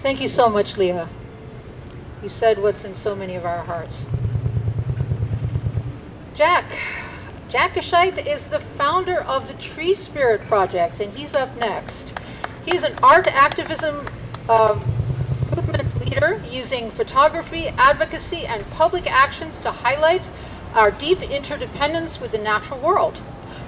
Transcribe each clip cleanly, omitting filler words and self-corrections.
Thank you so much, Leah. You said what's in so many of our hearts. Jack Gesheidt is the founder of the TreeSpirit Project, and he's up next. He's an art activism movement leader using photography, advocacy, and public actions to highlight our deep interdependence with the natural world.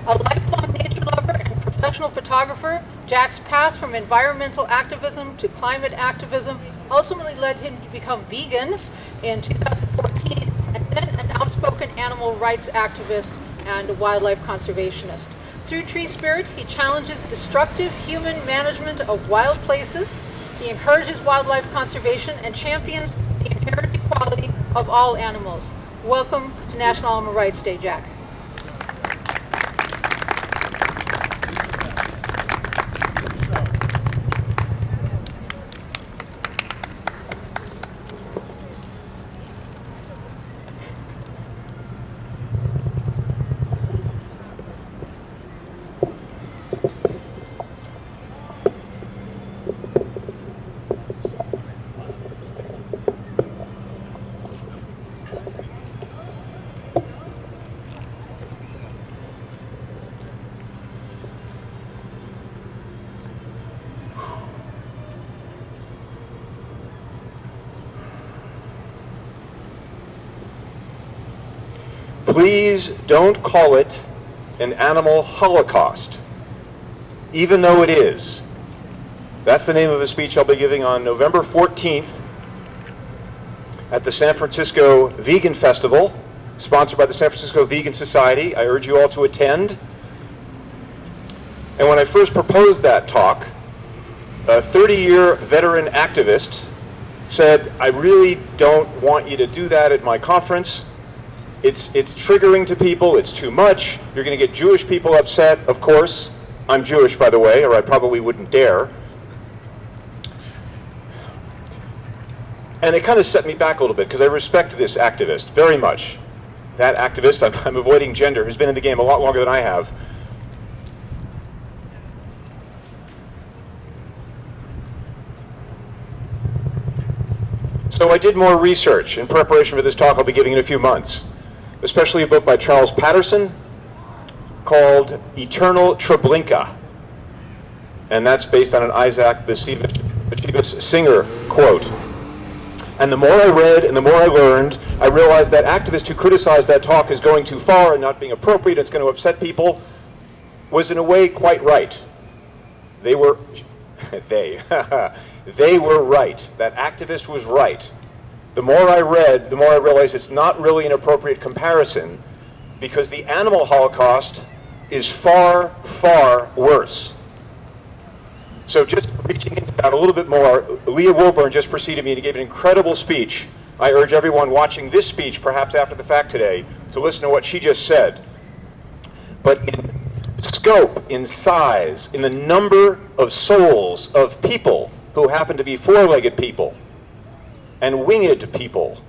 A lifelong nature lover and professional photographer, Jack's path from environmental activism to climate activism ultimately led him to become vegan in 2014, and then an outspoken animal rights activist and a wildlife conservationist. Through TreeSpirit, he challenges destructive human management of wild places. He encourages wildlife conservation and champions the inherent equality of all animals. Welcome to National Animal Rights Day, Jack. Please don't call it an animal holocaust, even though it is. That's the name of a speech I'll be giving on November 14th at the San Francisco Vegan Festival, sponsored by the San Francisco Vegan Society. I urge you all to attend. And when I first proposed that talk, a 30-year veteran activist said, I really don't want you to do that at my conference. It's triggering to people, it's too much, you're going to get Jewish people upset. Of course, I'm Jewish, by the way, or I probably wouldn't dare. And it kind of set me back a little bit, because I respect this activist very much. That activist, I'm avoiding gender, who's been in the game a lot longer than I have. So I did more research in preparation for this talk I'll be giving in a few months, especially a book by Charles Patterson called Eternal Treblinka. And that's based on an Isaac Bashevis Singer quote. And the more I read and the more I learned, I realized that activist who criticized that talk as going too far and not being appropriate, it's going to upset people, was in a way quite right. They were right. That activist was right. The more I read, the more I realized it's not really an appropriate comparison, because the animal holocaust is far, far worse. So just reaching into that a little bit more, Leah Wilburn just preceded me and gave an incredible speech. I urge everyone watching this speech, perhaps after the fact today, to listen to what she just said. But in scope, in size, in the number of souls of people who happen to be four-legged people, and winged people,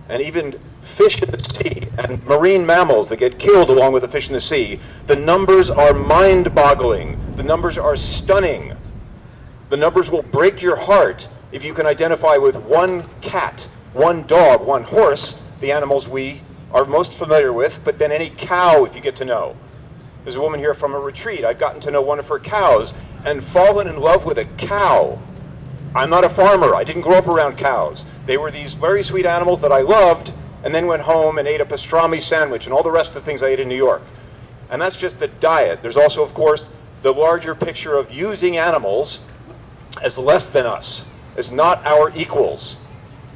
and even fish in the sea, and marine mammals that get killed along with the fish in the sea, the numbers are mind-boggling. The numbers are stunning. The numbers will break your heart if you can identify with one cat, one dog, one horse, the animals we are most familiar with, but then any cow if you get to know. There's a woman here from a retreat. I've gotten to know one of her cows and fallen in love with a cow. I'm not a farmer. I didn't grow up around cows. They were these very sweet animals that I loved, and then went home and ate a pastrami sandwich and all the rest of the things I ate in New York. And that's just the diet. There's also, of course, the larger picture of using animals as less than us, as not our equals,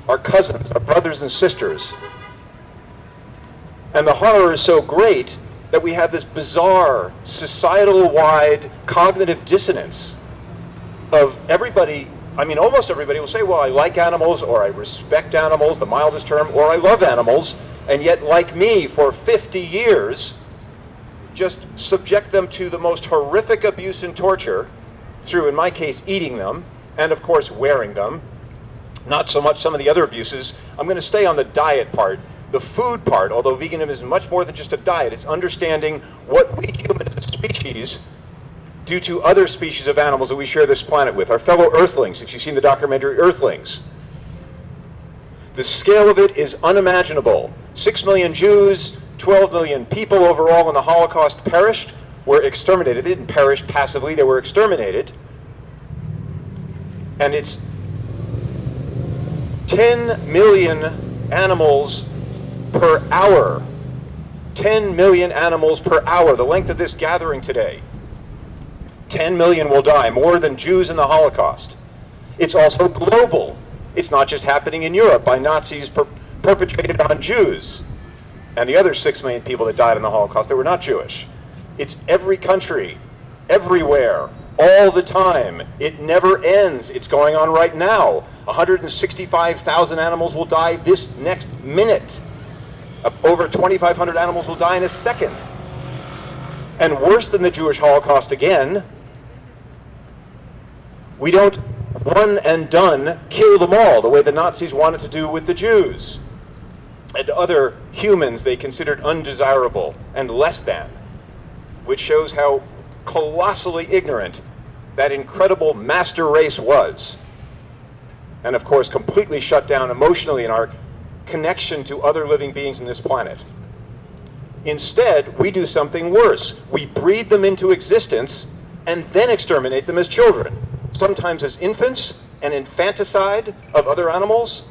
our cousins, our brothers and sisters. And the horror is so great that we have this bizarre, societal-wide cognitive dissonance of everybody. I mean, almost everybody will say, well, I like animals, or I respect animals, the mildest term, or I love animals, and yet, like me, for 50 years, just subject them to the most horrific abuse and torture through, in my case, eating them, and of course, wearing them. Not so much some of the other abuses. I'm going to stay on the diet part, the food part, although veganism is much more than just a diet. It's understanding what we humans as a species due to other species of animals that we share this planet with, our fellow Earthlings, if you've seen the documentary Earthlings. The scale of it is unimaginable. 6 million Jews, 12 million people overall in the Holocaust perished, were exterminated. They didn't perish passively, they were exterminated. And it's 10 million animals per hour. 10 million animals per hour, the length of this gathering today. 10 million will die, more than Jews in the Holocaust. It's also global. It's not just happening in Europe by Nazis perpetrated on Jews and the other 6 million people that died in the Holocaust that were not Jewish. It's every country, everywhere, all the time. It never ends. It's going on right now. 165,000 animals will die this next minute. Over 2,500 animals will die in a second. And worse than the Jewish Holocaust again, we don't one and done kill them all the way the Nazis wanted to do with the Jews and other humans they considered undesirable and less than, which shows how colossally ignorant that incredible master race was, and of course completely shut down emotionally in our connection to other living beings in this planet. Instead, we do something worse. We breed them into existence and then exterminate them as children, sometimes as infants, and infanticide of other animals.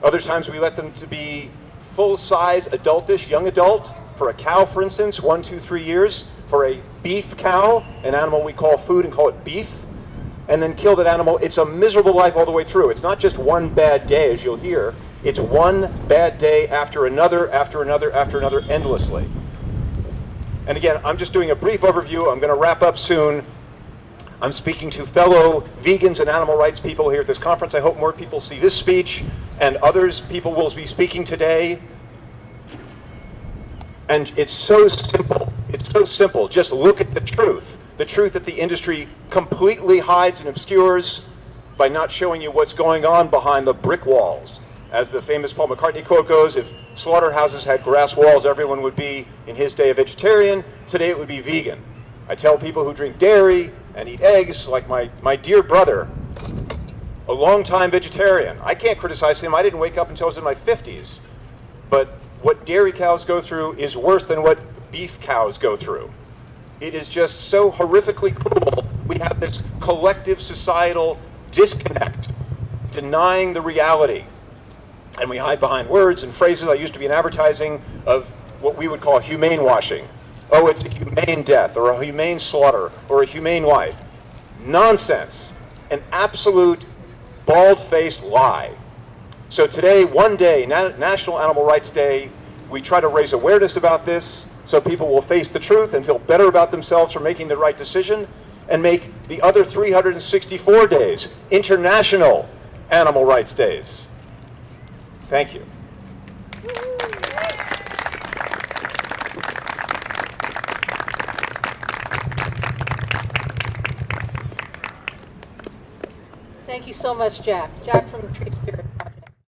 Other times we let them to be full-size, adultish, young adult. For a cow, for instance, 1, 2, 3 years. For a beef cow, an animal we call food and call it beef, and then kill that animal. It's a miserable life all the way through. It's not just one bad day, as you'll hear. It's one bad day after another, after another, after another, endlessly. And again, I'm just doing a brief overview. I'm going to wrap up soon. I'm speaking to fellow vegans and animal rights people here at this conference. I hope more people see this speech, and others people will be speaking today. And it's so simple. It's so simple. Just look at the truth that the industry completely hides and obscures by not showing you what's going on behind the brick walls. As the famous Paul McCartney quote goes, if slaughterhouses had grass walls, everyone would be, in his day, a vegetarian. Today it would be vegan. I tell people who drink dairy and eat eggs, like my dear brother, a long-time vegetarian. I can't criticize him. I didn't wake up until I was in my 50s. But what dairy cows go through is worse than what beef cows go through. It is just so horrifically cruel. We have this collective societal disconnect, denying the reality. And we hide behind words and phrases. I used to be in advertising of what we would call humane-washing. Oh, it's a humane death, or a humane slaughter, or a humane life. Nonsense. An absolute bald-faced lie. So today, one day, National Animal Rights Day, we try to raise awareness about this so people will face the truth and feel better about themselves for making the right decision, and make the other 364 days International Animal Rights Days. Thank you. Thank you so much, Jack. Jack from TreeSpirit.